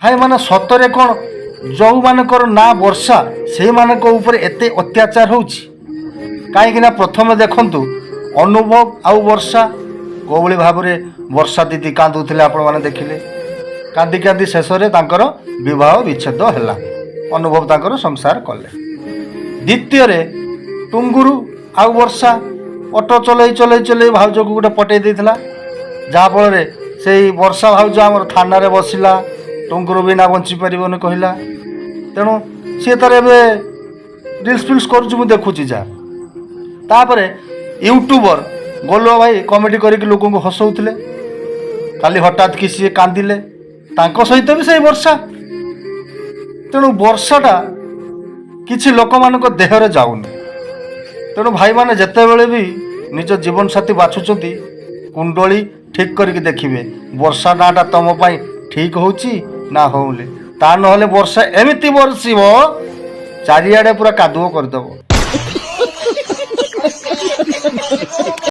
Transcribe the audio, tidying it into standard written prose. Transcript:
ଭାଇ ମାନେ ସତରେ କ'ଣ ଯେଉଁମାନଙ୍କର ନା ବର୍ଷା ସେଇମାନଙ୍କ ଉପରେ ଏତେ ଅତ୍ୟାଚାର ହେଉଛି? କାହିଁକିନା ପ୍ରଥମେ ଦେଖନ୍ତୁ ଅନୁଭବ ଆଉ ବର୍ଷା କେଉଁଭଳି ଭାବରେ ବର୍ଷା ଦିଦି କାନ୍ଦୁଥିଲେ ଆପଣମାନେ ଦେଖିଲେ। କାନ୍ଦି କାନ୍ଦି ଶେଷରେ ତାଙ୍କର ବିବାହ ବିଚ୍ଛେଦ ହେଲା, ଅନୁଭବ ତାଙ୍କର ସଂସାର କଲେ। ଦ୍ୱିତୀୟରେ ଟୁଙ୍ଗୁରୁ ଆଉ ବର୍ଷା ଅଟୋ ଚଲେଇ ଚଲେଇ ଚଲେଇ ଭାଉଜକୁ ଗୋଟେ ପଟେଇ ଦେଇଥିଲା, ଯାହାଫଳରେ ସେଇ ବର୍ଷା ଭାଉଜ ଆମର ଥାନାରେ ବସିଲା, ଟୁଙ୍ଗୁରୁ ବିନା ବଞ୍ଚିପାରିବନି କହିଲା। ତେଣୁ ସିଏ ତାର ଏବେ ରିଲ୍ସ ଫିଲ୍ସ କରୁଛି, ମୁଁ ଦେଖୁଛି ଯାହା। ତାପରେ ୟୁଟ୍ୟୁବର ଗୋଲ ଭାଇ କମେଡ଼ି କରିକି ଲୋକଙ୍କୁ ହସଉଥିଲେ, କାଲି ହଠାତ୍ କି ସିଏ କାନ୍ଦିଲେ, ତାଙ୍କ ସହିତ ବି ସେଇ ବର୍ଷା। ତେଣୁ ବର୍ଷାଟା କିଛି ଲୋକମାନଙ୍କ ଦେହରେ ଯାଉନି। ତେଣୁ ଭାଇମାନେ ଯେତେବେଳେ ବି ନିଜ ଜୀବନସାଥୀ ବାଛୁଛନ୍ତି କୁଣ୍ଡଳୀ ଠିକ୍ କରିକି ଦେଖିବେ ବର୍ଷା ନାଁଟା ତମ ପାଇଁ ଠିକ୍ ହେଉଛି ନା ହଉନି। ତା ନହେଲେ ବର୍ଷା ଏମିତି ବର୍ଷିବ ଚାରିଆଡ଼େ ପୁରା କାଦୁଅ କରିଦେବ।